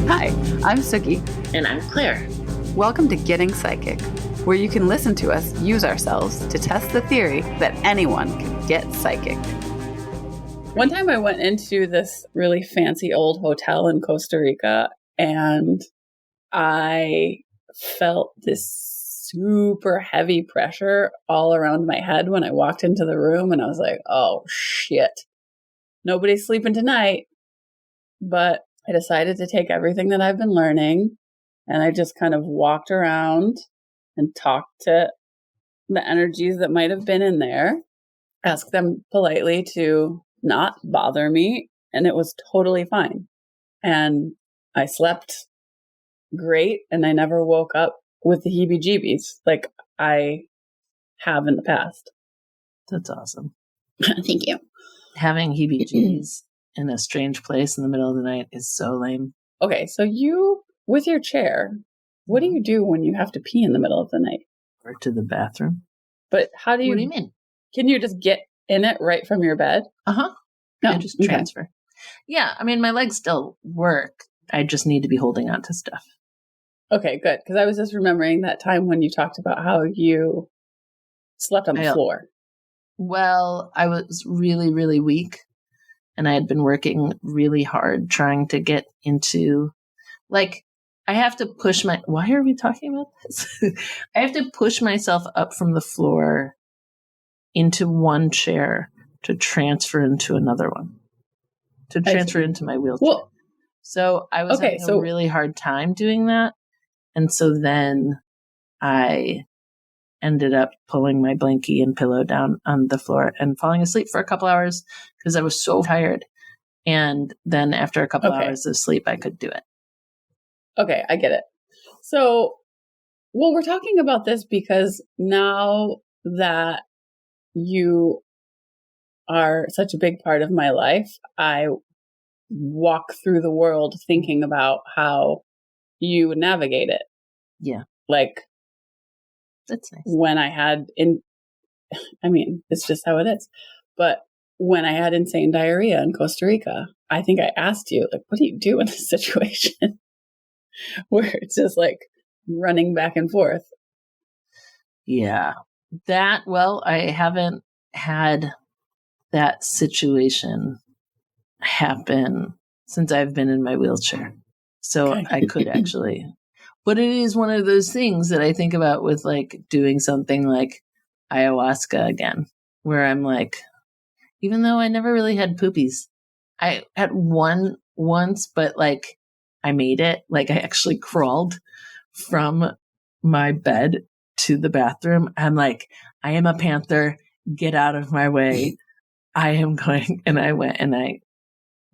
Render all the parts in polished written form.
Hi, I'm Suki. And I'm Claire. Welcome to Getting Psychic, where you can listen to us use ourselves to test the theory that anyone can get psychic. One time I went into this really fancy old hotel in Costa Rica, and I felt this super heavy pressure all around my head when I walked into the room, and I was like, oh shit, nobody's sleeping tonight. But I decided to take everything that I've been learning, and I just kind of walked around and talked to the energies that might have been in there, asked them politely to not bother me, and it was totally fine. And I slept great, and I never woke up with the heebie-jeebies like I have in the past. That's awesome. Thank you. Having heebie-jeebies in a strange place in the middle of the night is so lame. Okay, so you, with your chair, what do you do when you have to pee in the middle of the night? Or to the bathroom. But how do you... What do you mean? Can you just get in it right from your bed? Uh-huh. No, I just transfer. Okay. Yeah, I mean, my legs still work. I just need to be holding on to stuff. Okay, good. Because I was just remembering that time when you talked about how you slept on the floor. Well, I was really, really weak. And I had been working really hard trying to get into, like, I have to push why are we talking about this? I have to push myself up from the floor into one chair to transfer into another one, to transfer into my wheelchair. Well, so I was having a really hard time doing that. And so then I ended up pulling my blankie and pillow down on the floor and falling asleep for a couple hours because I was so tired. And then after a couple hours of sleep, I could do it. Okay, I get it. So, well, we're talking about this because now that you are such a big part of my life, I walk through the world thinking about how you would navigate it. Yeah. Like, that's nice. When I had it's just how it is. But when I had insane diarrhea in Costa Rica, I think I asked you, like, what do you do in this situation? Where it's just like running back and forth. Yeah. I haven't had that situation happen since I've been in my wheelchair. So I could actually, but it is one of those things that I think about with like doing something like ayahuasca again, where I'm like, even though I never really had poopies, I had one once, but like I made it. Like I actually crawled from my bed to the bathroom. I'm like, I am a panther. Get out of my way. I am going. And I went and I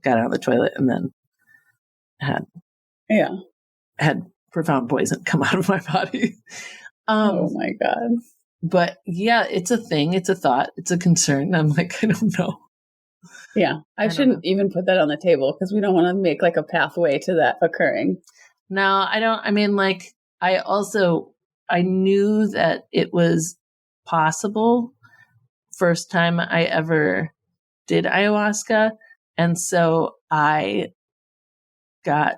got out of the toilet and then had profound poison come out of my body. Oh my God. But yeah, it's a thing. It's a thought. It's a concern. I'm like, I don't know. Yeah. I shouldn't even put that on the table because we don't want to make like a pathway to that occurring. No, I don't. I mean, like, I knew that it was possible first time I ever did ayahuasca. And so I got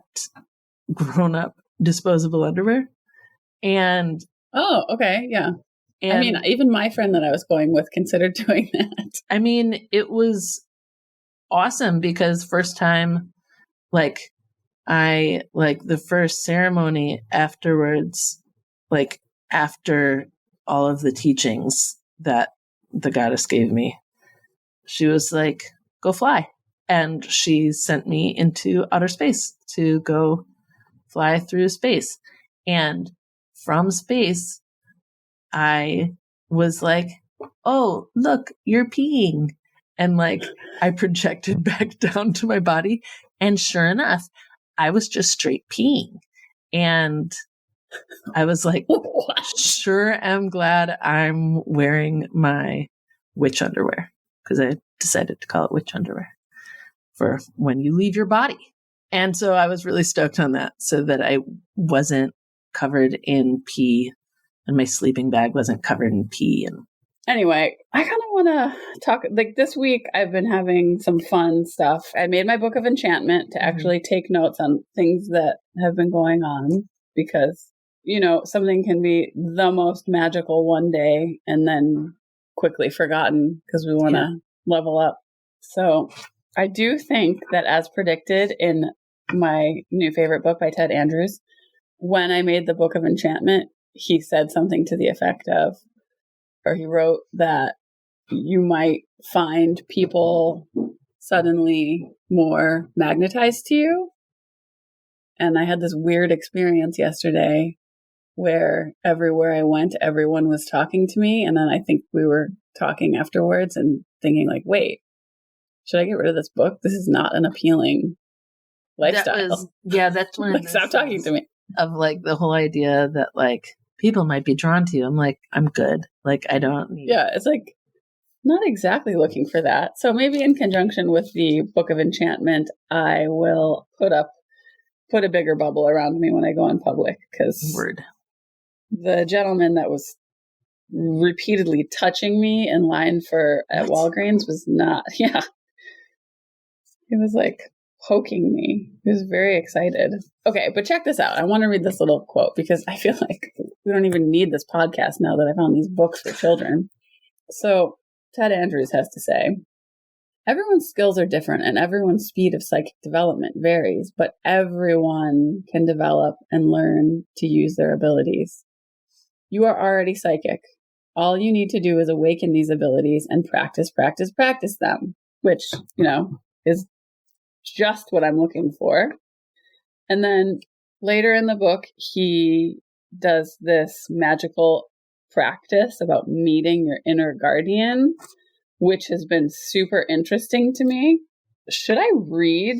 grown-up disposable underwear. And oh, okay. Yeah. I mean, even my friend that I was going with considered doing that. I mean, it was awesome because first time, like, the first ceremony afterwards, like after all of the teachings that the goddess gave me, she was like, go fly. And she sent me into outer space to go fly through space. And from space, I was like, oh, look, you're peeing. And like, I projected back down to my body. And sure enough, I was just straight peeing. And I was like, sure am glad I'm wearing my witch underwear. Because I decided to call it witch underwear for when you leave your body. And so I was really stoked on that so that I wasn't covered in pee and my sleeping bag wasn't covered in pee. And Anyway, I kind of want to talk, like this week I've been having some fun stuff. I made my book of enchantment to actually take notes on things that have been going on because, you know, something can be the most magical one day and then quickly forgotten because we want to level up. So I do think that as predicted in my new favorite book by Ted Andrews, when I made the book of enchantment, he said something to the effect of, or he wrote that you might find people suddenly more magnetized to you. And I had this weird experience yesterday where everywhere I went, everyone was talking to me. And then I think we were talking afterwards and thinking like, wait, should I get rid of this book? This is not an appealing lifestyle. That's one of like, stop talking to me. Of like the whole idea that like people might be drawn to you. I'm like, I'm good. Like, I don't need. Yeah, it's like not exactly looking for that. So maybe in conjunction with the Book of Enchantment, I will put a bigger bubble around me when I go in public because the gentleman that was repeatedly touching me in line at Walgreens was not. Yeah, he was like poking me. He was very excited. Okay, but check this out. I want to read this little quote because I feel like we don't even need this podcast now that I found these books for children. So Ted Andrews has to say, everyone's skills are different and everyone's speed of psychic development varies, but everyone can develop and learn to use their abilities. You are already psychic. All you need to do is awaken these abilities and practice them, which, you know, is just what I'm looking for. And then later in the book, he does this magical practice about meeting your inner guardian, which has been super interesting to me. Should I read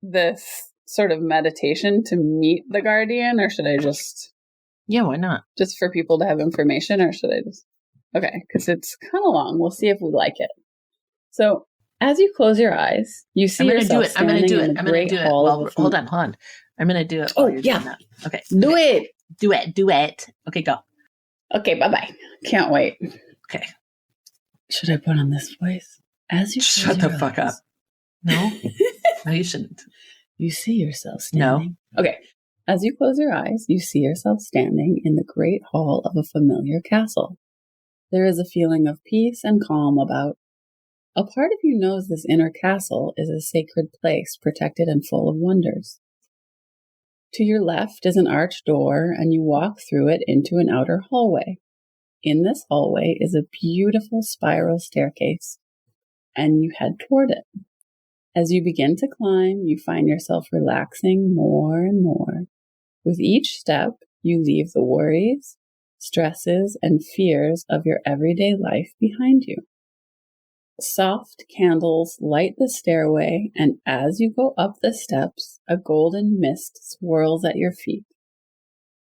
this sort of meditation to meet the guardian, or should I just... Yeah, why not? Just for people to have information, or should I just... Okay, because it's kind of long. We'll see if we like it. So, as you close your eyes, you see yourself standing in the great hall. Well, hold on. I'm going to do it. Oh, yeah. Okay. Do it. Okay, go. Okay, bye-bye. Can't wait. Okay. Should I put on this voice? As you shut the fuck up. No, no, you shouldn't. You see yourself standing. No. Okay. As you close your eyes, you see yourself standing in the great hall of a familiar castle. There is a feeling of peace and calm about. A part of you knows this inner castle is a sacred place, protected and full of wonders. To your left is an arched door, and you walk through it into an outer hallway. In this hallway is a beautiful spiral staircase, and you head toward it. As you begin to climb, you find yourself relaxing more and more. With each step, you leave the worries, stresses, and fears of your everyday life behind you. Soft candles light the stairway, and as you go up the steps, a golden mist swirls at your feet.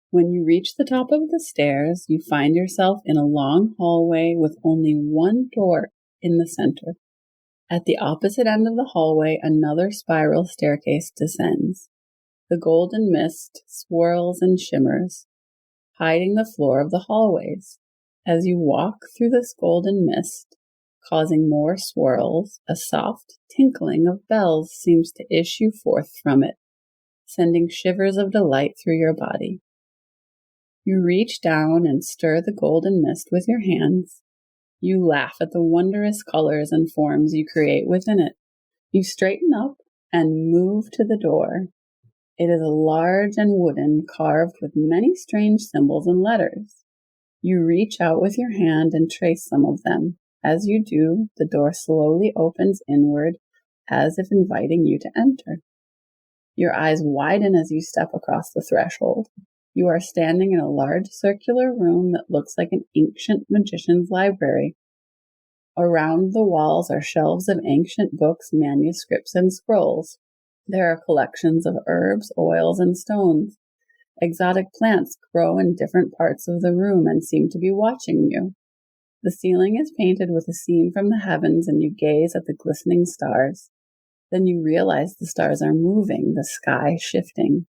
When you reach the top of the stairs, you find yourself in a long hallway with only one door in the center. At the opposite end of the hallway, another spiral staircase descends. The golden mist swirls and shimmers, hiding the floor of the hallways. As you walk through this golden mist, causing more swirls, a soft tinkling of bells seems to issue forth from it, sending shivers of delight through your body. You reach down and stir the golden mist with your hands. You laugh at the wondrous colors and forms you create within it. You straighten up and move to the door. It is large and wooden, carved with many strange symbols and letters. You reach out with your hand and trace some of them. As you do, the door slowly opens inward, as if inviting you to enter. Your eyes widen as you step across the threshold. You are standing in a large circular room that looks like an ancient magician's library. Around the walls are shelves of ancient books, manuscripts, and scrolls. There are collections of herbs, oils, and stones. Exotic plants grow in different parts of the room and seem to be watching you. The ceiling is painted with a scene from the heavens, and you gaze at the glistening stars. Then you realize the stars are moving, the sky shifting.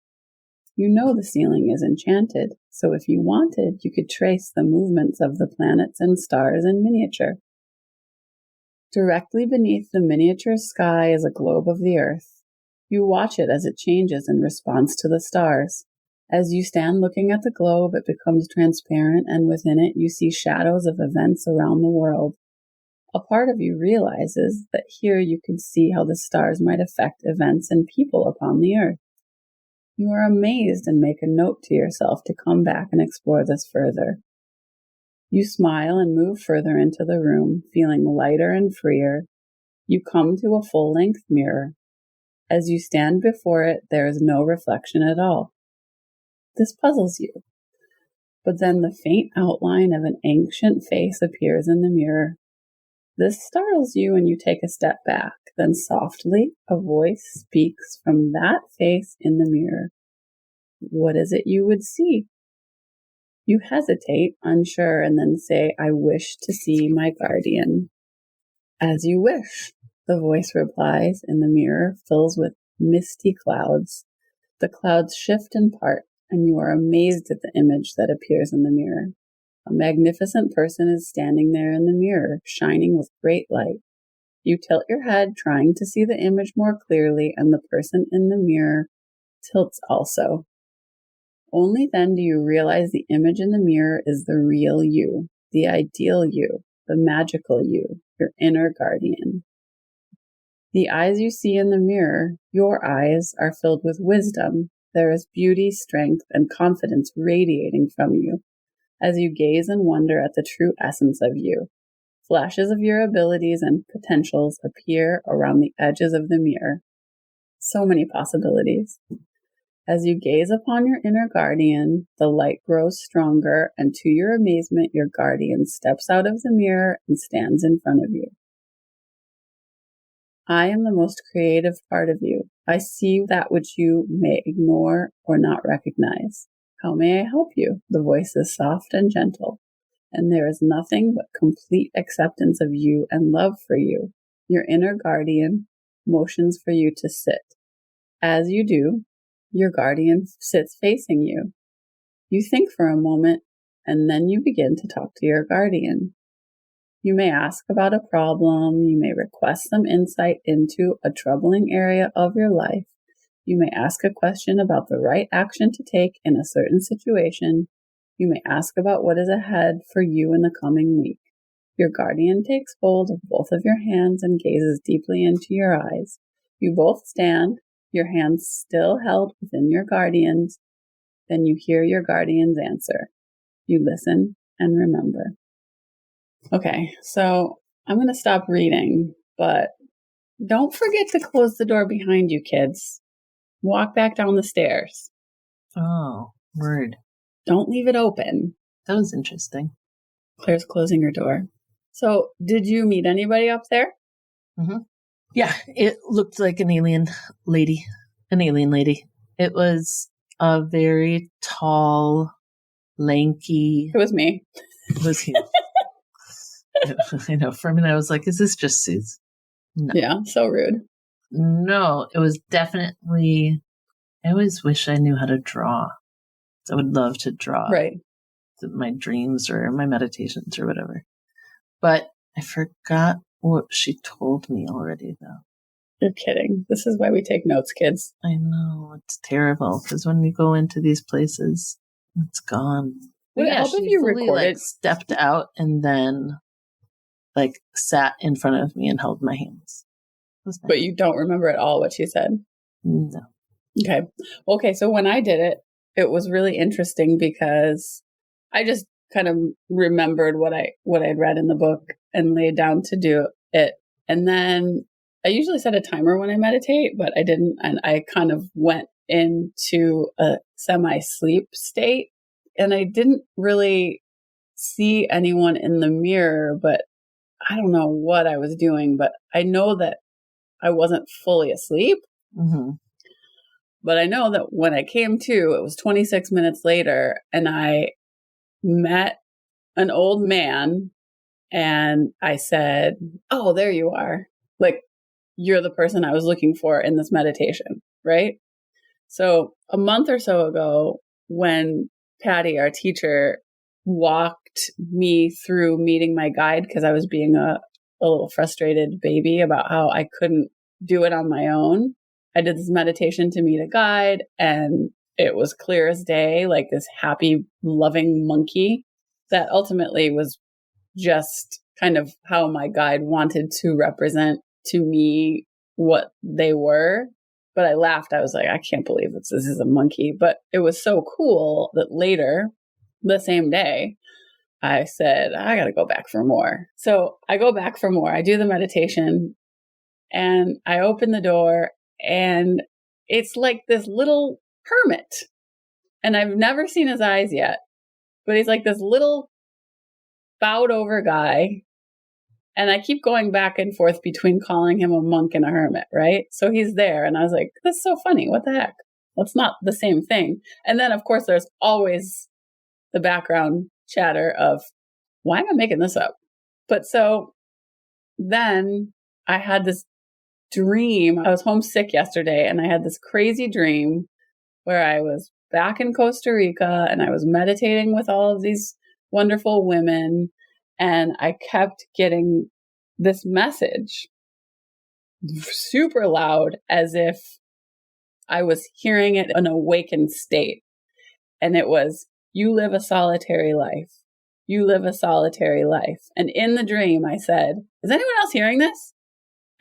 You know the ceiling is enchanted, so if you wanted, you could trace the movements of the planets and stars in miniature. Directly beneath the miniature sky is a globe of the Earth. You watch it as it changes in response to the stars. As you stand looking at the globe, it becomes transparent, and within it you see shadows of events around the world. A part of you realizes that here you could see how the stars might affect events and people upon the Earth. You are amazed and make a note to yourself to come back and explore this further. You smile and move further into the room, feeling lighter and freer. You come to a full-length mirror. As you stand before it, there is no reflection at all. This puzzles you. But then the faint outline of an ancient face appears in the mirror. This startles you and you take a step back. Then softly, a voice speaks from that face in the mirror. What is it you would see? You hesitate, unsure, and then say, I wish to see my guardian. As you wish, the voice replies, and the mirror fills with misty clouds. The clouds shift and part, and you are amazed at the image that appears in the mirror. A magnificent person is standing there in the mirror, shining with great light. You tilt your head, trying to see the image more clearly, and the person in the mirror tilts also. Only then do you realize the image in the mirror is the real you, the ideal you, the magical you, your inner guardian. The eyes you see in the mirror, your eyes, are filled with wisdom. There is beauty, strength, and confidence radiating from you as you gaze and wonder at the true essence of you. Flashes of your abilities and potentials appear around the edges of the mirror. So many possibilities. As you gaze upon your inner guardian, the light grows stronger, and to your amazement, your guardian steps out of the mirror and stands in front of you. I am the most creative part of you. I see that which you may ignore or not recognize. How may I help you? The voice is soft and gentle, and there is nothing but complete acceptance of you and love for you. Your inner guardian motions for you to sit. As you do, your guardian sits facing you. You think for a moment, and then you begin to talk to your guardian. You may ask about a problem. You may request some insight into a troubling area of your life. You may ask a question about the right action to take in a certain situation. You may ask about what is ahead for you in the coming week. Your guardian takes hold of both of your hands and gazes deeply into your eyes. You both stand, your hands still held within your guardian's. Then you hear your guardian's answer. You listen and remember. Okay, so I'm going to stop reading, but don't forget to close the door behind you, kids. Walk back down the stairs. Oh, word. Don't leave it open. That was interesting. Claire's closing her door. So, did you meet anybody up there? Mm-hmm. Yeah, it looked like an alien lady. It was a very tall, lanky... It was me. It was you. I know. For a minute, I was like, is this just Suze? No. Yeah, so rude. No, it was definitely... I always wish I knew how to draw. I would love to draw. Right. My dreams or my meditations or whatever. But I forgot what she told me already, though. You're kidding. This is why we take notes, kids. I know. It's terrible because when we go into these places, it's gone. Would it help if you fully, recorded? Stepped out and then sat in front of me and held my hands. Nice. But you don't remember at all what she said? No. Okay, so when I did it, it was really interesting because I just kind of remembered what I'd read in the book and laid down to do it. And then I usually set a timer when I meditate, but I didn't. And I kind of went into a semi-sleep state, and I didn't really see anyone in the mirror, but I don't know what I was doing, but I know that I wasn't fully asleep. Mm-hmm. But I know that when I came to, it was 26 minutes later, and I met an old man, and I said, oh, there you are. Like, you're the person I was looking for in this meditation, right? So a month or so ago, when Patty, our teacher, walked me through meeting my guide because I was being a little frustrated baby about how I couldn't do it on my own. I did this meditation to meet a guide, and it was clear as day, like this happy, loving monkey that ultimately was just kind of how my guide wanted to represent to me what they were. But I laughed. I was like, I can't believe this is a monkey. But it was so cool that later, the same day, I said, I got to go back for more. So I go back for more. I do the meditation and I open the door, and it's like this little hermit. And I've never seen his eyes yet, but he's like this little bowed over guy. And I keep going back and forth between calling him a monk and a hermit, right? So he's there. And I was like, that's so funny. What the heck? Well, it's not the same thing. And then, of course, there's always the background chatter of, why am I making this up? But so then I had this dream. I was homesick yesterday, and I had this crazy dream where I was back in Costa Rica and I was meditating with all of these wonderful women. And I kept getting this message super loud as if I was hearing it in an awakened state. And it was, you live a solitary life. You live a solitary life. And in the dream, I said, is anyone else hearing this?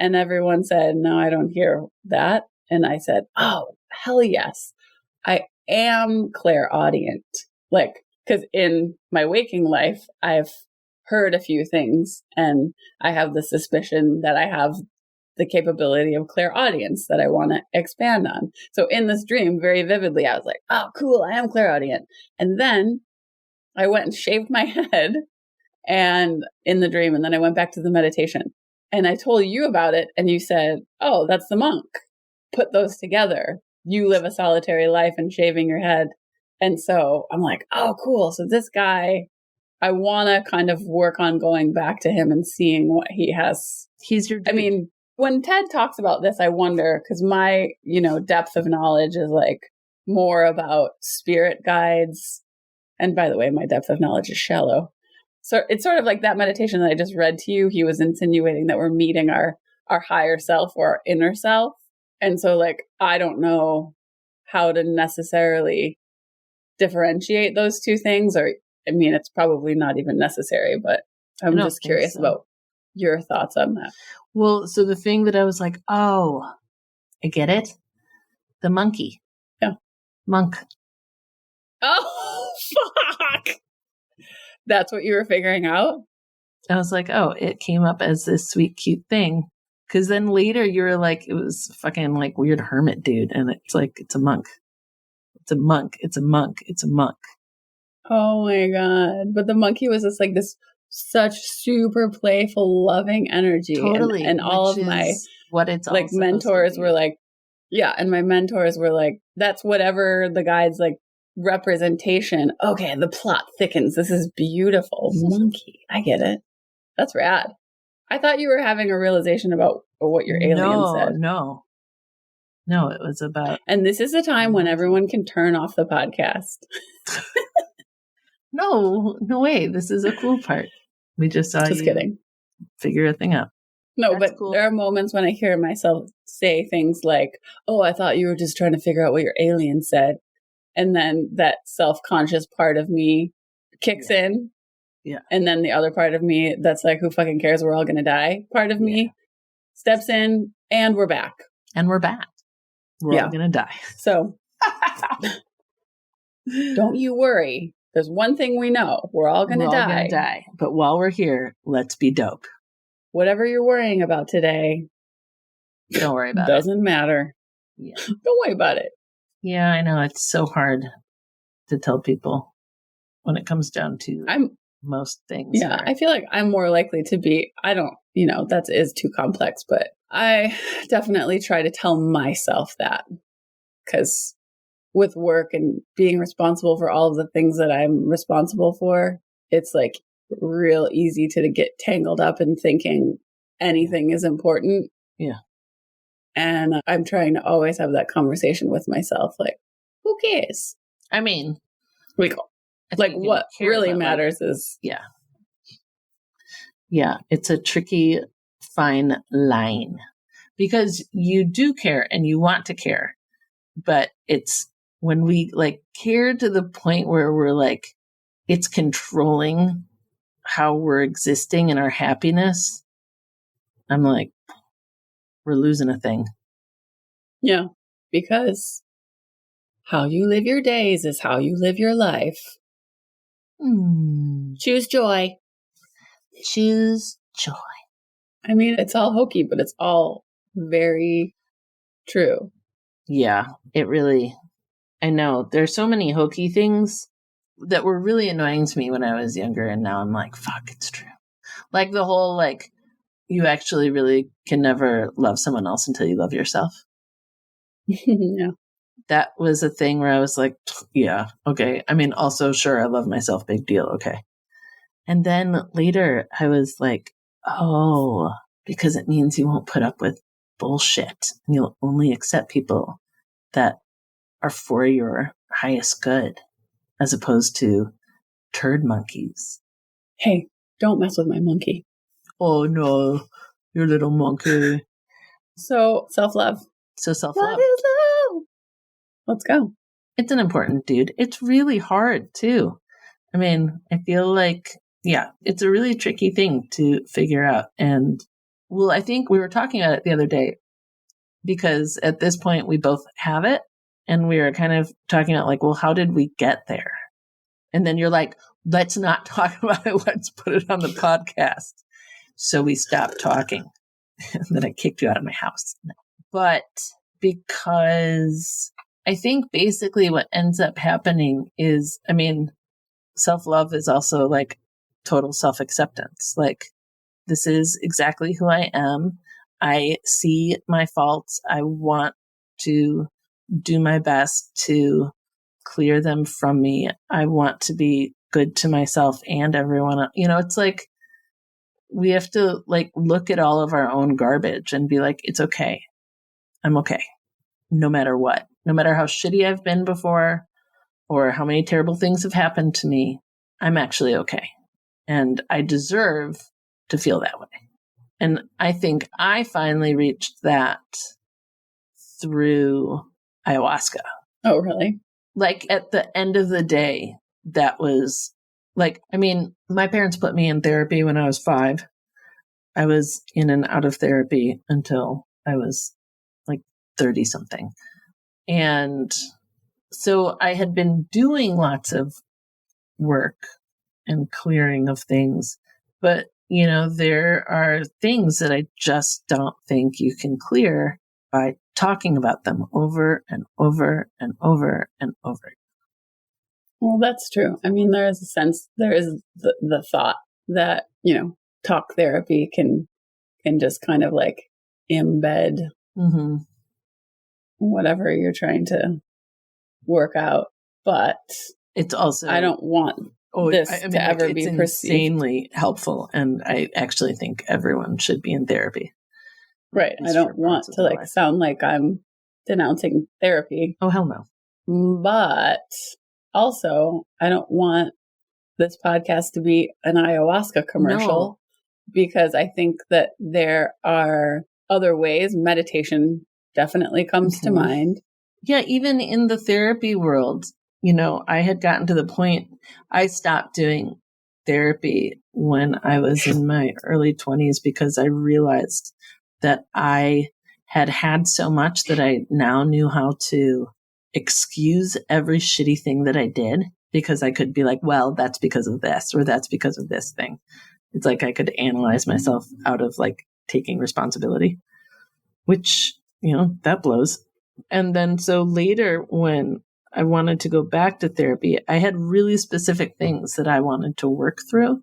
And everyone said, no, I don't hear that. And I said, oh, hell yes. I am clairaudient. Like, because in my waking life, I've heard a few things, and I have the suspicion that I have the capability of clairaudience that I want to expand on. So in this dream, very vividly, I was like, oh, cool, I am clairaudient. And then I went and shaved my head and in the dream, and then I went back to the meditation. And I told you about it, and you said, oh, that's the monk. Put those together. You live a solitary life and shaving your head. And so I'm like, oh, cool. So this guy, I want to kind of work on going back to him and seeing what he has. He's your dude. I mean, when Ted talks about this, I wonder, because my, depth of knowledge is like more about spirit guides. And by the way, my depth of knowledge is shallow. So it's sort of like that meditation that I just read to you. He was insinuating that we're meeting our higher self or our inner self. And so like, I don't know how to necessarily differentiate those two things, or I mean, it's probably not even necessary, but I'm just curious about your thoughts on that. Well, so the thing that I was like, oh, I get it. The monkey. Yeah. Monk. Oh, fuck. That's what you were figuring out? I was like, oh, it came up as this sweet, cute thing. Because then later you were like, it was fucking like weird hermit dude. And it's like, it's a monk. It's a monk. It's a monk. It's a monk. Oh my God. But the monkey was just like this such super playful, loving energy. Totally. And all of my what it's like mentors were like, yeah. And my mentors were like, that's whatever the guide's like representation. Okay. The plot thickens. This is beautiful. Monkey. I get it. That's rad. I thought you were having a realization about what your alien said. No, it was about... And this is the time when everyone can turn off the podcast. No way. This is a cool part. We just saw you kidding. Figure a thing out. No, that's but cool. There are moments when I hear myself say things like, oh, I thought you were just trying to figure out what your alien said. And then that self-conscious part of me kicks in. Yeah. And then the other part of me that's like, who fucking cares? We're all going to die. Part of me steps in, and we're back. We're all going to die. So don't you worry. There's one thing we know. We're all going to die. But while we're here, let's be dope. Whatever you're worrying about today, don't worry about it. Doesn't matter. Yeah. Don't worry about it. Yeah, I know. It's so hard to tell people when it comes down to most things. Yeah, I feel like I'm more likely to be, that is too complex, but I definitely try to tell myself that, because with work and being responsible for all of the things that I'm responsible for, it's like real easy to get tangled up in thinking anything is important. Yeah. And I'm trying to always have that conversation with myself. Like, who cares? I mean, like what really matters is. Yeah. Yeah. It's a tricky, fine line because you do care and you want to care. But it's when we like care to the point where we're like, it's controlling how we're existing and our happiness. I'm like, we're losing a thing. Yeah, because how you live your days is how you live your life. Choose joy. Choose joy. I mean, it's all hokey, but it's all very true. Yeah, it really, I know. There's so many hokey things that were really annoying to me when I was younger. And now I'm like, fuck, it's true. Like the whole, like, you actually really can never love someone else until you love yourself. Yeah. That was a thing where I was like, yeah, okay. I mean, also, sure, I love myself. Big deal. Okay. And then later I was like, oh, because it means you won't put up with bullshit. And you'll only accept people that are for your highest good, as opposed to turd monkeys. Hey, don't mess with my monkey. Oh no, your little monkey. So self-love. Self-love. What is love? Let's go. It's an important dude. It's really hard too. I mean, I feel like, yeah, it's a really tricky thing to figure out. And well, I think we were talking about it the other day because at this point we both have it. And we were kind of talking about like, well, how did we get there? And then you're like, let's not talk about it. Let's put it on the podcast. So we stopped talking. And then I kicked you out of my house. But because I think basically what ends up happening is, I mean, self-love is also like total self-acceptance. Like, this is exactly who I am. I see my faults. I want to do my best to clear them from me. I want to be good to myself and everyone else. You know, it's like we have to like look at all of our own garbage and be like, it's okay. I'm okay. No matter what, no matter how shitty I've been before or how many terrible things have happened to me, I'm actually okay. And I deserve to feel that way. And I think I finally reached that through ayahuasca. Oh, really? Like at the end of the day, that was like, I mean, my parents put me in therapy when I was 5. I was in and out of therapy until I was like 30 something. And so I had been doing lots of work and clearing of things, but you know, there are things that I just don't think you can clear by talking about them over and over and over and over. Well, that's true. I mean, there is a sense, there is the thought that, you know, talk therapy can just kind of like embed whatever you're trying to work out. But it's also, I don't want this to ever be perceived. It's insanely helpful. And I actually think everyone should be in therapy. Right. I don't want to like sound like I'm denouncing therapy. Oh, hell no. But also, I don't want this podcast to be an ayahuasca commercial because I think that there are other ways. Meditation definitely comes to mind. Yeah, even in the therapy world, you know, I had gotten to the point, I stopped doing therapy when I was in my early 20s because I realized that I had had so much that I now knew how to excuse every shitty thing that I did because I could be like, well, that's because of this or that's because of this thing. It's like I could analyze myself out of like taking responsibility, which, you know, that blows. And then so later when I wanted to go back to therapy, I had really specific things that I wanted to work through.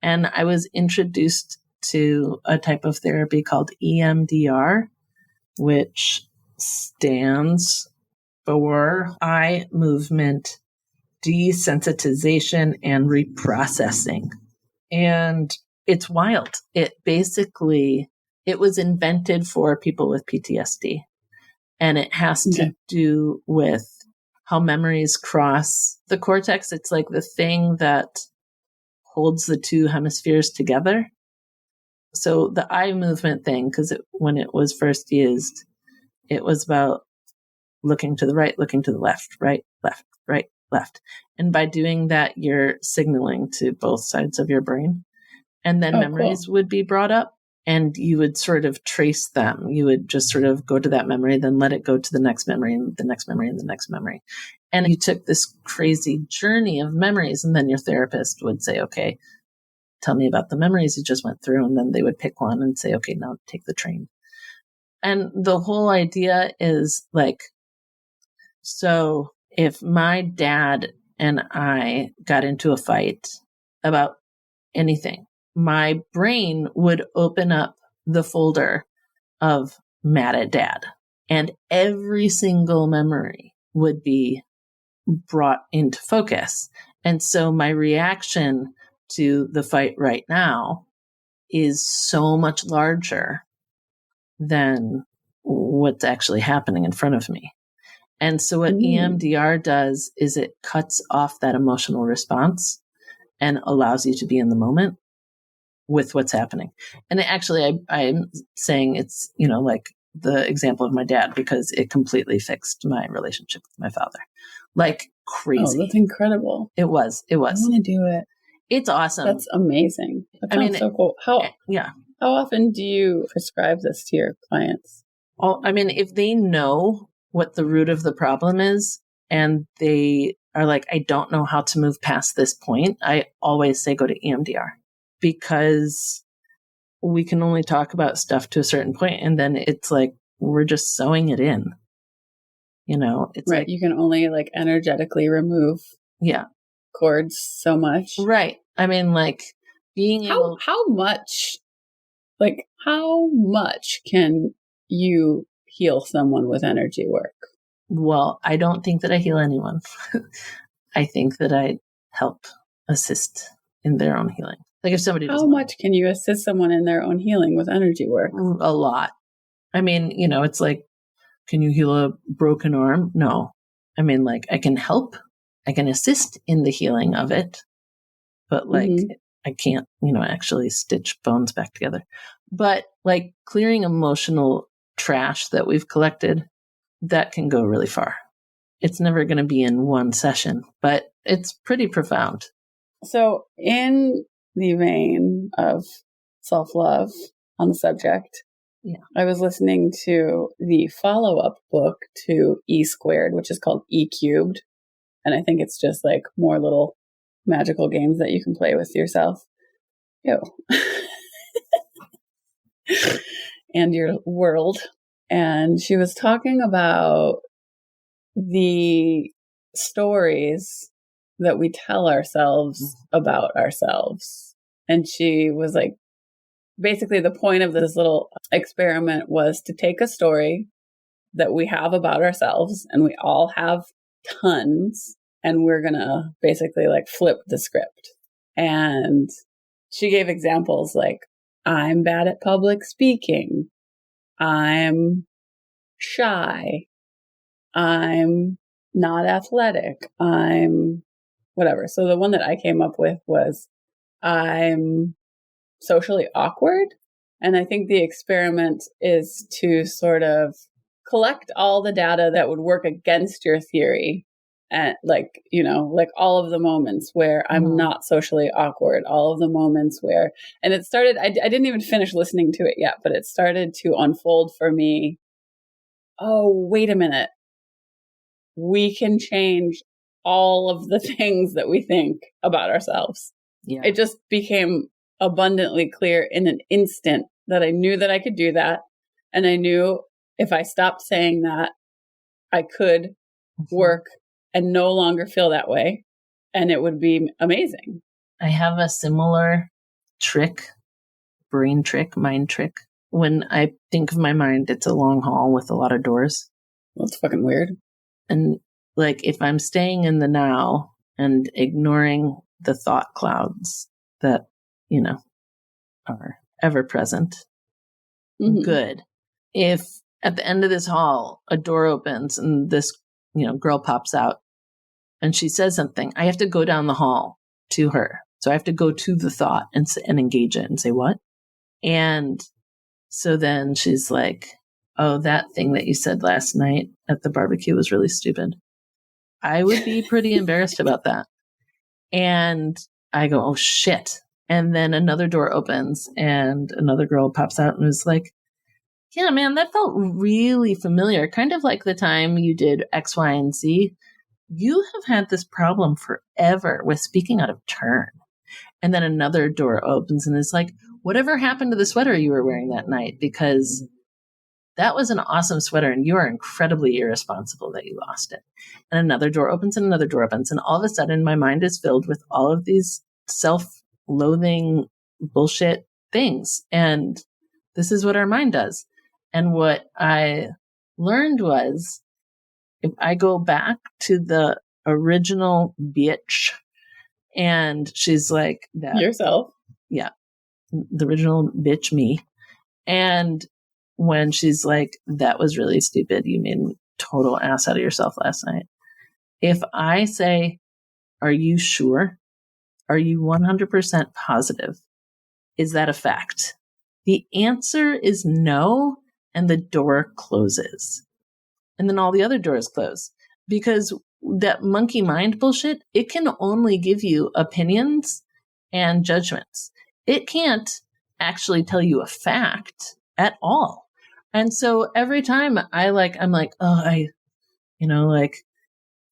And I was introduced to a type of therapy called EMDR, which stands for eye movement desensitization and reprocessing. And it's wild. It basically it was invented for people with PTSD. And it has to do with how memories cross the cortex. It's like the thing that holds the two hemispheres together. So the eye movement thing, because when it was first used, it was about looking to the right, looking to the left, right, left. And by doing that, you're signaling to both sides of your brain. And then memories would be brought up and you would sort of trace them. You would just sort of go to that memory, then let it go to the next memory and the next memory and the next memory. And you took this crazy journey of memories. And then your therapist would say, okay, tell me about the memories you just went through. And then they would pick one and say, okay, now take the train. And the whole idea is like, so if my dad and I got into a fight about anything, my brain would open up the folder of mad at dad, and every single memory would be brought into focus. And so my reaction to the fight right now is so much larger than what's actually happening in front of me. And so what EMDR does is it cuts off that emotional response and allows you to be in the moment with what's happening. And actually, I'm saying it's, like the example of my dad, because it completely fixed my relationship with my father. Like crazy. Oh, that's incredible. It was. I want to do it. It's awesome. That's amazing. That sounds so cool. How often do you prescribe this to your clients? If they know what the root of the problem is and they are like, I don't know how to move past this point, I always say go to EMDR, because we can only talk about stuff to a certain point, and then it's like we're just sewing it in. It's right. Like you can only energetically remove cords so much. Right. Being able. How much can you heal someone with energy work? Well, I don't think that I heal anyone. I think that I help assist in their own healing. Like if somebody How much can you assist someone in their own healing with energy work? A lot. It's like, can you heal a broken arm? No. I can help. I can assist in the healing of it. But I can't, actually stitch bones back together. But clearing emotional trash that we've collected, that can go really far. It's never going to be in one session, but it's pretty profound. So in the vein of self-love on the subject, I was listening to the follow-up book to E Squared, which is called E Cubed. And I think it's just more little magical games that you can play with yourself. And your world. And she was talking about the stories that we tell ourselves about ourselves. And she was like, basically the point of this little experiment was to take a story that we have about ourselves, and we all have tons, and we're going to basically flip the script. And she gave examples like, I'm bad at public speaking. I'm shy. I'm not athletic. I'm whatever. So the one that I came up with was, I'm socially awkward. And I think the experiment is to sort of collect all the data that would work against your theory. And all of the moments where I'm not socially awkward, all of the moments where, and it started, I didn't even finish listening to it yet, but it started to unfold for me. Oh, wait a minute. We can change all of the things that we think about ourselves. Yeah. It just became abundantly clear in an instant that I knew that I could do that. And I knew if I stopped saying that, I could work and no longer feel that way. And it would be amazing. I have a similar trick, brain trick, mind trick. When I think of my mind, it's a long hall with a lot of doors. That's fucking weird. And if I'm staying in the now and ignoring the thought clouds that, are ever present, good. If at the end of this hall, a door opens and this, girl pops out and she says something, I have to go down the hall to her. So I have to go to the thought and engage it and say, what? And so then she's like, oh, that thing that you said last night at the barbecue was really stupid. I would be pretty embarrassed about that. And I go, oh, shit. And then another door opens and another girl pops out and was like, yeah, man, that felt really familiar. Kind of like the time you did X, Y, and Z. You have had this problem forever with speaking out of turn. And then another door opens and it's like, whatever happened to the sweater you were wearing that night? Because that was an awesome sweater and you are incredibly irresponsible that you lost it. And another door opens and another door opens. And all of a sudden my mind is filled with all of these self-loathing bullshit things. And this is what our mind does. And what I learned was, if I go back to the original bitch and she's like that. Yourself. Yeah. The original bitch me. And when she's like, that was really stupid. You made a total ass out of yourself last night. If I say, are you sure? Are you 100% positive? Is that a fact? The answer is no. And the door closes. And then all the other doors close. Because that monkey mind bullshit, it can only give you opinions and judgments. It can't actually tell you a fact at all. And so every time I'm like, oh,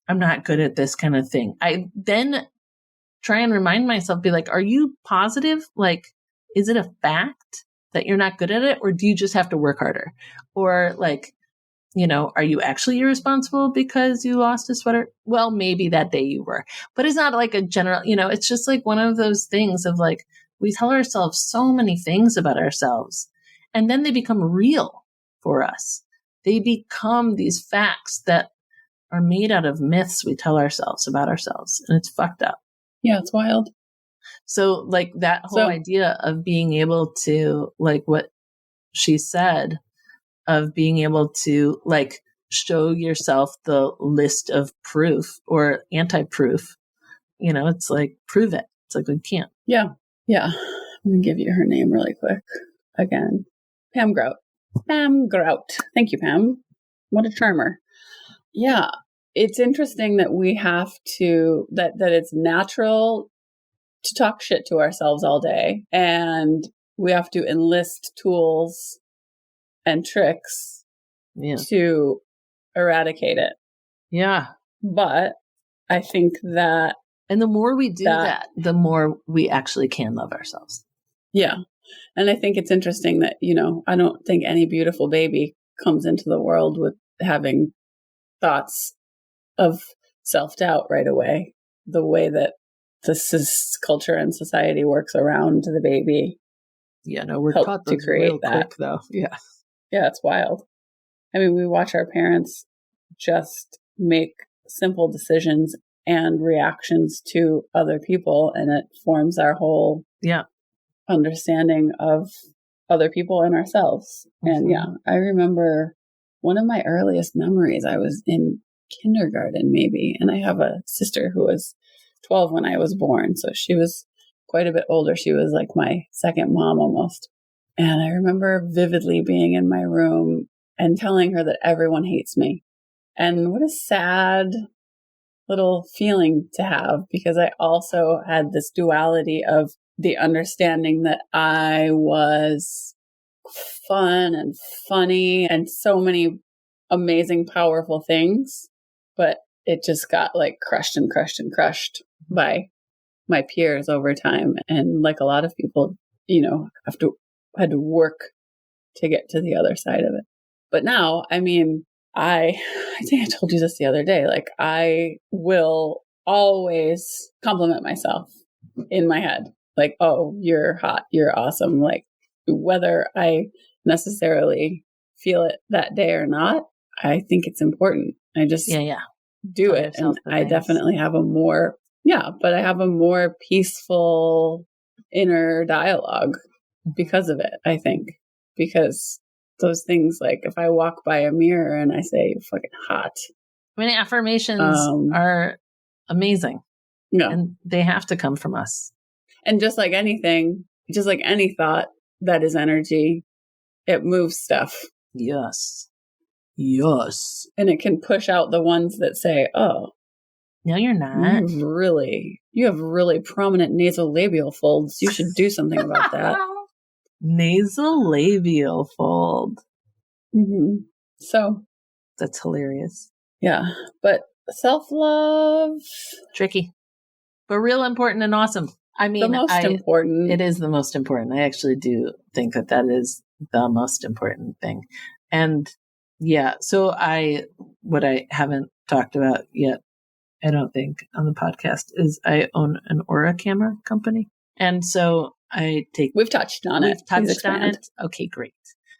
I'm not good at this kind of thing. I then try and remind myself, be like, are you positive? Like, is it a fact that you're not good at it? Or do you just have to work harder? Or like, are you actually irresponsible because you lost a sweater? Well, maybe that day you were, but it's not like a general, it's just like one of those things of like, we tell ourselves so many things about ourselves and then they become real for us. They become these facts that are made out of myths we tell ourselves about ourselves. And it's fucked up. Yeah, it's wild. So like that whole idea of being able to, like what she said, of being able to like show yourself the list of proof or anti-proof, it's like, prove it. It's like, we can't. Yeah. Yeah. Let me give you her name really quick again. Pam Grout. Pam Grout. Thank you, Pam. What a charmer. Yeah. It's interesting that we have to, that it's natural to talk shit to ourselves all day. And we have to enlist tools and tricks to eradicate it. Yeah. But I think that... And the more we do that, the more we actually can love ourselves. Yeah. And I think it's interesting that, I don't think any beautiful baby comes into the world with having thoughts of self-doubt right away. The way that this culture and society works around the baby. Yeah, no, we're taught to create real that. Quick, though. Yeah. Yeah, it's wild. I mean, we watch our parents just make simple decisions and reactions to other people, and it forms our whole understanding of other people and ourselves. Mm-hmm. And yeah, I remember one of my earliest memories, I was in kindergarten maybe, and I have a sister who was 12 when I was born, so she was quite a bit older. She was like my second mom almost. And I remember vividly being in my room and telling her that everyone hates me. And what a sad little feeling to have, because I also had this duality of the understanding that I was fun and funny and so many amazing, powerful things. But it just got like crushed and crushed and crushed by my peers over time. And like a lot of people, had to work to get to the other side of it. But now, I mean, I think I told you this the other day, like I will always compliment myself in my head. Like, oh, you're hot, you're awesome. Like whether I necessarily feel it that day or not, I think it's important. I just do it. And I definitely have a more peaceful inner dialogue because of it, I think. because those things, like if I walk by a mirror and I say, "You're fucking hot." I mean, affirmations are amazing. Yeah. And they have to come from us. And just like anything, just like any thought that is energy, it moves stuff. Yes. Yes. And it can push out the ones that say, "Oh, no, you're not. You have really prominent nasolabial folds. You should do something about that." Nasolabial fold. Mm-hmm. So that's hilarious. Yeah. But self-love. Tricky. But real important and awesome. I mean, the most important. It is the most important. I actually do think that is the most important thing. And yeah, so what I haven't talked about yet, I don't think on the podcast, is I own an Aura camera company. And so We've touched on it. Okay, great.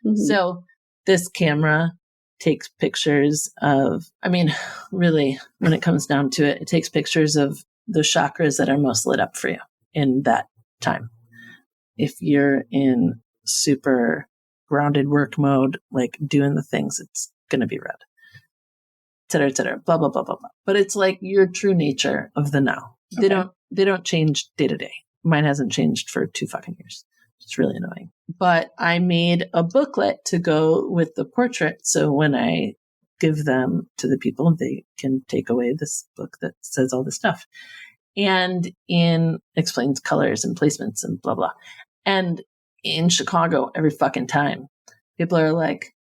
Mm-hmm. So this camera takes pictures of, I mean, really, when it comes down to it, it takes pictures of the chakras that are most lit up for you in that time. If you're in super grounded work mode, like doing the things, it's going to be red, et cetera, blah, blah, blah, blah, blah. But it's like your true nature of the now. Okay. They don't change day to day. Mine hasn't changed for 2 fucking years. It's really annoying. But I made a booklet to go with the portrait. So when I give them to the people, they can take away this book that says all this stuff. And explains colors and placements and blah, blah. And in Chicago, every fucking time, people are like,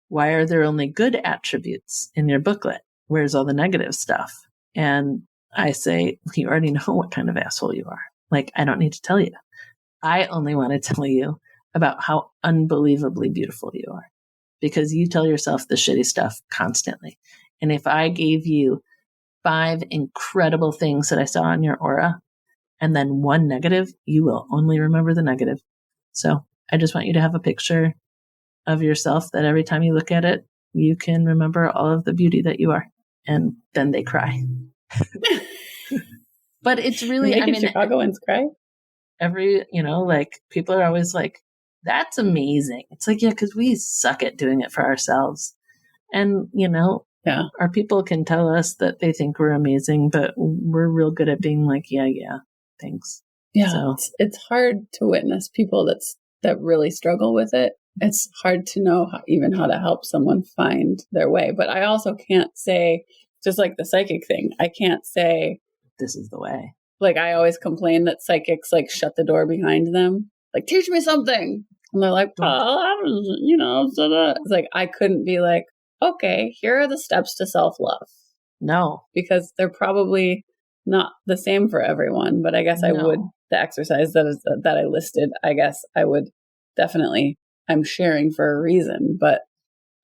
"Why are there only good attributes in your booklet? Where's all the negative stuff?" And I say, "You already know what kind of asshole you are. Like, I don't need to tell you. I only want to tell you about how unbelievably beautiful you are, because you tell yourself the shitty stuff constantly. And if I gave you 5 incredible things that I saw in your aura and then 1 negative, you will only remember the negative. So I just want you to have a picture of yourself that every time you look at it, you can remember all of the beauty that you are." And then they cry. But it's really, I mean, Chicagoans cry. People are always like, "That's amazing." It's like, yeah, because we suck at doing it for ourselves. And, our people can tell us that they think we're amazing, but we're real good at being like, yeah, thanks. Yeah. So it's hard to witness people that really struggle with it. It's hard to know how to help someone find their way. But I also can't say, just like the psychic thing, I can't say, "This is the way." Like, I always complain that psychics like shut the door behind them. Like, "Teach me something." And they're like, it's like, I couldn't be like, "Okay, here are the steps to self-love." No. Because they're probably not the same for everyone. But I guess I would, the exercise that I listed, I guess I would definitely, I'm sharing for a reason. But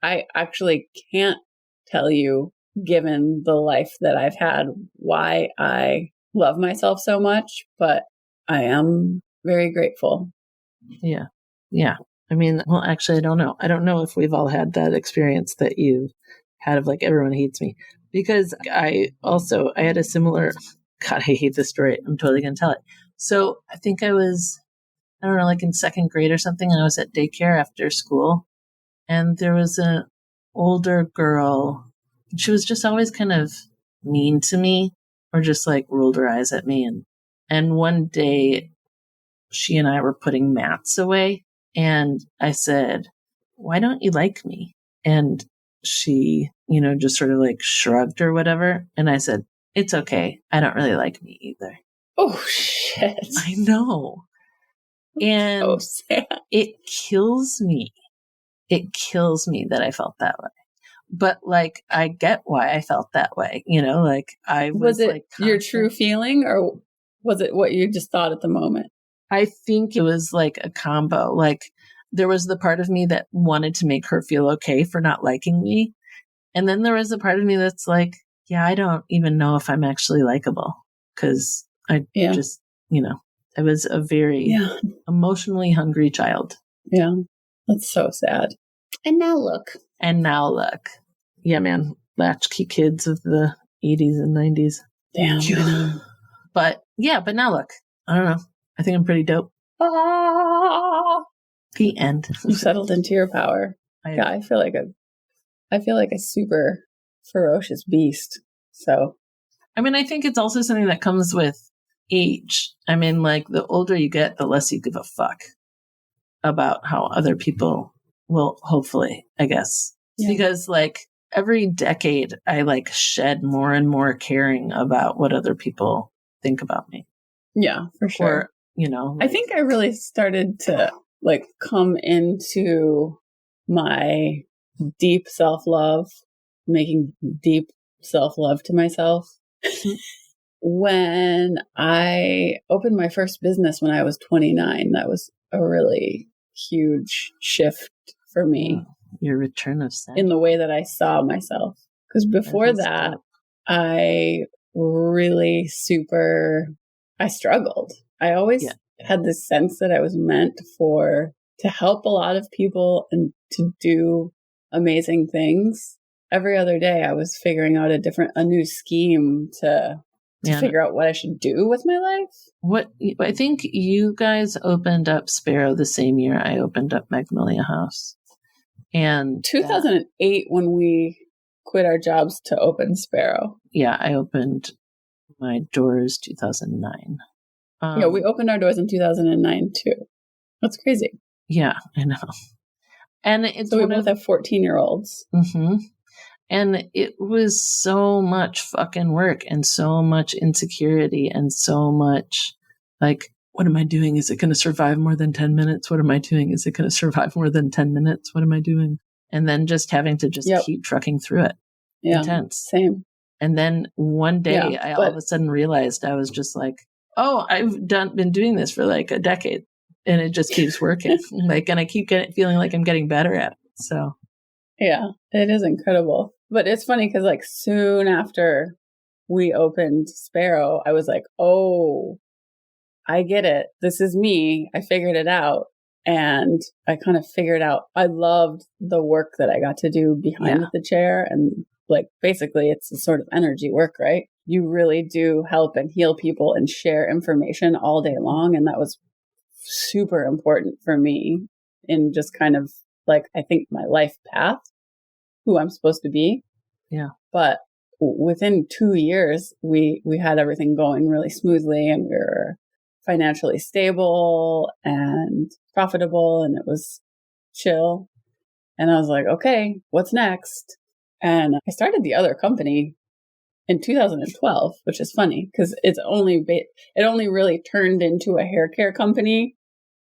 I actually can't tell you, given the life that I've had, why I love myself so much, but I am very grateful. Yeah. Yeah. I mean, well, actually, I don't know. I don't know if we've all had that experience that you've had of like, everyone hates me, because I had a similar, God, I hate this story. I'm totally going to tell it. So I think I was, I don't know, like in 2nd grade or something, and I was at daycare after school, and there was an older girl. She was just always kind of mean to me, or just like rolled her eyes at me. And one day she and I were putting mats away, and I said, "Why don't you like me?" And she, just sort of like shrugged or whatever. And I said, "It's okay. I don't really like me either." Oh, shit. I know. And so sad. It kills me. It kills me that I felt that way. But like, I get why I felt that way. Like I was it like, your true feeling, or was it what you just thought at the moment? I think it was like a combo. Like, there was the part of me that wanted to make her feel okay for not liking me. And then there was a part of me that's like, yeah, I don't even know if I'm actually likable, because I just, I was a very emotionally hungry child. Yeah. That's so sad. And now look. Yeah, man. Latchkey kids of the 80s and 90s. Damn. But now look. I don't know. I think I'm pretty dope. The end. You settled into your power. Yeah, I feel like a super ferocious beast. So, I mean, I think it's also something that comes with age. I mean, like the older you get, the less you give a fuck about how other people will, hopefully, I guess. Yeah. Because like every decade, I like shed more and more caring about what other people think about me. Yeah, for sure. Or, you know, like, I think I really started to like come into my deep self-love, making deep self-love to myself when I opened my first business when I was 29. That was a really huge shift for me. Your return of sense. In the way that I saw myself. Because before that, I really I struggled. I always had this sense that I was meant to help a lot of people and to do amazing things. Every other day, I was figuring out a new scheme to figure out what I should do with my life. I think you guys opened up Sparrow the same year I opened up Magnolia House. And 2008 when we quit our jobs to open Sparrow. Yeah, I opened my doors 2009. Yeah, we opened our doors in 2009 too. That's crazy. Yeah, I know. And so we both have 14-year-olds. Mm-hmm. And it was so much fucking work and so much insecurity and so much like, what am I doing? Is it going to survive more than 10 minutes? What am I doing? Is it going to survive more than 10 minutes? What am I doing? And then just having to keep trucking through it. Yeah. Intense. Same. And then one day I all of a sudden realized I was just like, oh, I've been doing this for like a decade and it just keeps working. And I keep feeling like I'm getting better at it. So. Yeah, it is incredible. But it's funny because like soon after we opened Sparrow, I was like, oh, I get it. This is me. I figured it out. And I kind of figured out, I loved the work that I got to do behind the chair. And like, basically it's a sort of energy work, right? You really do help and heal people and share information all day long. And that was super important for me in just kind of like, I think my life path, who I'm supposed to be. Yeah. But within 2 years, we had everything going really smoothly and we were financially stable and profitable and it was chill. And I was like, okay, what's next? And I started the other company in 2012, which is funny because it only really turned into a hair care company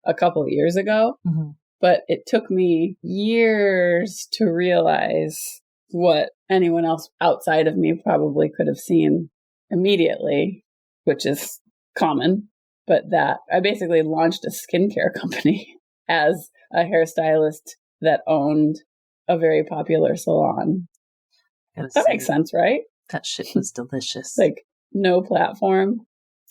a couple of years ago. Mm-hmm. But it took me years to realize what anyone else outside of me probably could have seen immediately, which is common. But that I basically launched a skincare company as a hairstylist that owned a very popular salon. That makes sense, right? That shit was delicious. Like no platform.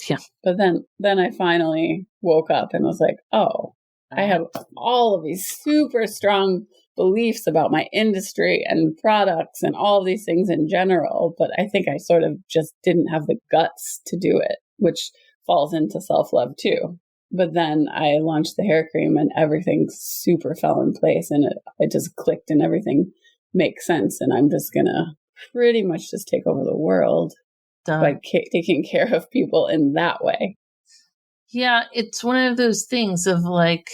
Yeah. But then I finally woke up and was like, oh, I have all of these super strong beliefs about my industry and products and all of these things in general. But I think I sort of just didn't have the guts to do it, which falls into self-love too. But then I launched the hair cream and everything super fell in place and it just clicked and everything makes sense. And I'm just going to pretty much just take over the world by taking care of people in that way. Yeah, it's one of those things of like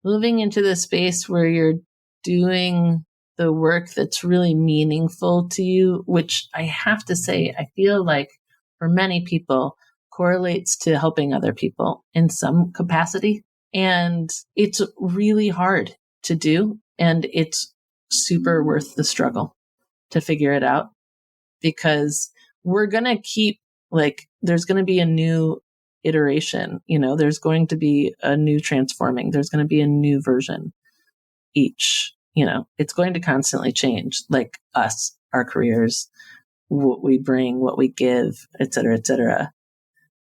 moving into the space where you're doing the work that's really meaningful to you, which I have to say, I feel like for many people correlates to helping other people in some capacity. And it's really hard to do. And it's super worth the struggle to figure it out because we're going to keep like, there's going to be a new iteration, there's going to be a new transforming, there's going to be a new version each, it's going to constantly change, like us, our careers, what we bring, what we give, et cetera, et cetera.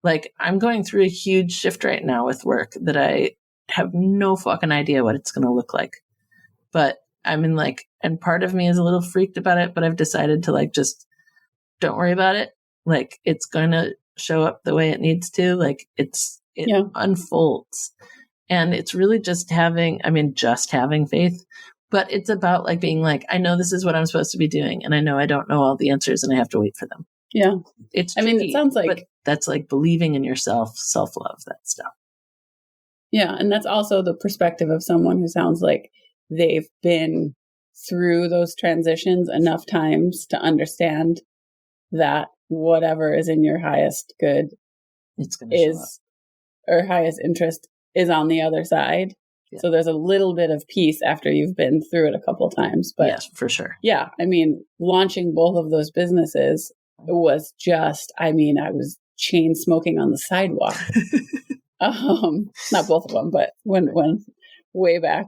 Like I'm going through a huge shift right now with work that I have no fucking idea what it's going to look like, but I'm in like, and part of me is a little freaked about it, but I've decided to like, just don't worry about it. Like it's going to show up the way it needs to. Like it unfolds. And it's really just having faith, but it's about like being like, I know this is what I'm supposed to be doing. And I know I don't know all the answers and I have to wait for them. Yeah. It's tricky, it sounds like, but that's like believing in yourself, self-love, that stuff. Yeah. And that's also the perspective of someone who sounds like they've been through those transitions enough times to understand that whatever is in your highest good or highest interest is on the other side. Yeah. So there's a little bit of peace after you've been through it a couple times. But yes, for sure. Yeah. I mean, launching both of those businesses was just, I was chain smoking on the sidewalk. Not both of them, but when way back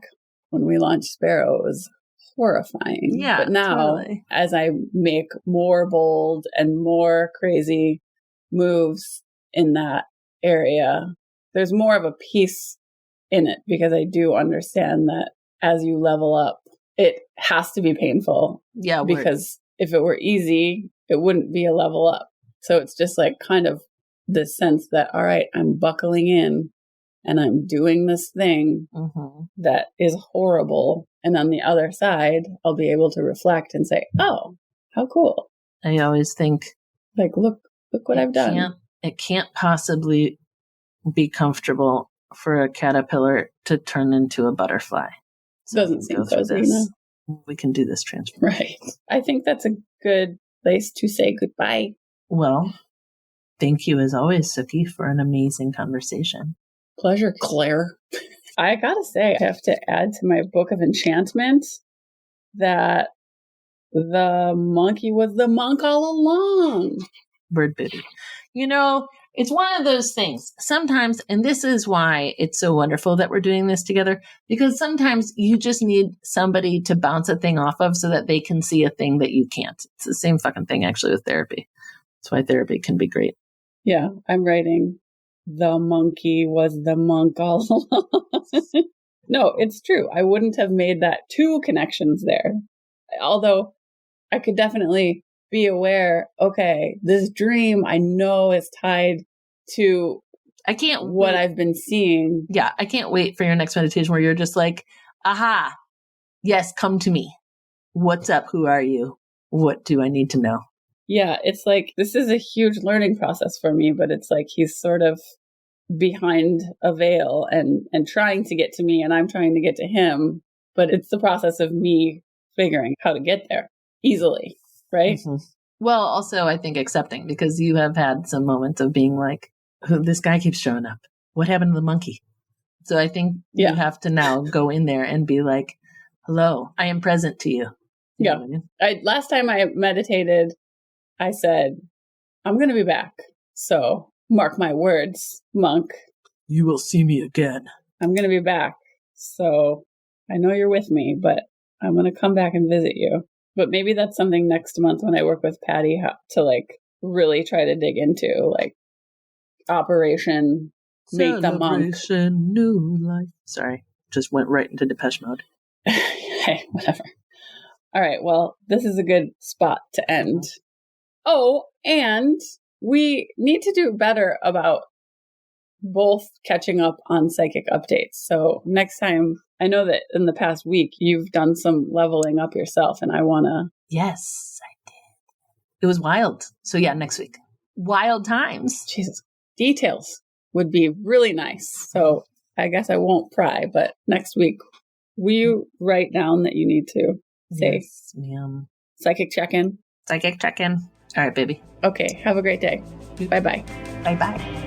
when we launched Sparrow, it was horrifying. Yeah. But now, totally. As I make more bold and more crazy moves in that area, there's more of a peace in it because I do understand that as you level up, it has to be painful. Yeah. Because if it were easy, it wouldn't be a level up. So it's just like kind of this sense that, all right, I'm buckling in and I'm doing this thing that is horrible. And on the other side, I'll be able to reflect and say, oh, how cool. I always think, like, look what I've done. It can't possibly be comfortable for a caterpillar to turn into a butterfly. So doesn't seem cozy, we can do this transformation. Right. I think that's a good place to say goodbye. Well, thank you as always, Suki, for an amazing conversation. Pleasure, Claire. I gotta say, I have to add to my book of enchantment that the monkey was the monk all along. Bird booty. It's one of those things sometimes, and this is why it's so wonderful that we're doing this together, because sometimes you just need somebody to bounce a thing off of so that they can see a thing that you can't. It's the same fucking thing actually with therapy. That's why therapy can be great. Yeah, I'm writing the monkey was the monk all along. No, it's true. I wouldn't have made that two connections there. Although I could definitely be aware, okay, this dream I know is tied to what I've been seeing. Yeah, I can't wait for your next meditation where you're just like, aha, yes, come to me. What's up? Who are you? What do I need to know? Yeah, it's like, this is a huge learning process for me, but it's like he's sort of behind a veil and trying to get to me and I'm trying to get to him. But it's the process of me figuring how to get there easily, right? Mm-hmm. Well, also, I think accepting, because you have had some moments of being like, this guy keeps showing up. What happened to the monkey? So I think you have to now go in there and be like, hello, I am present to you. You know what I mean? Last time I meditated, I said, I'm going to be back. So mark my words, monk. You will see me again. I'm going to be back. So I know you're with me, but I'm going to come back and visit you. But maybe that's something next month when I work with Patty to like really try to dig into, like Operation Make the Monk. New life. Sorry, just went right into Depeche Mode. Hey, whatever. All right, well, this is a good spot to end. Oh, and we need to do better about both catching up on psychic updates. So next time, I know that in the past week, you've done some leveling up yourself, and I want to... Yes, I did. It was wild. So yeah, next week. Wild times. Jesus. Details would be really nice. So I guess I won't pry, but next week, will you write down that you need to say... Yes, ma'am. Psychic check-in? Psychic check-in. All right, baby. Okay, have a great day. Bye-bye. Bye-bye.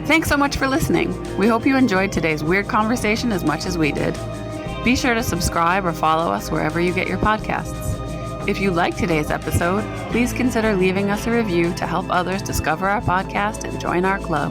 Thanks so much for listening. We hope you enjoyed today's weird conversation as much as we did. Be sure to subscribe or follow us wherever you get your podcasts. If you liked today's episode, please consider leaving us a review to help others discover our podcast and join our club.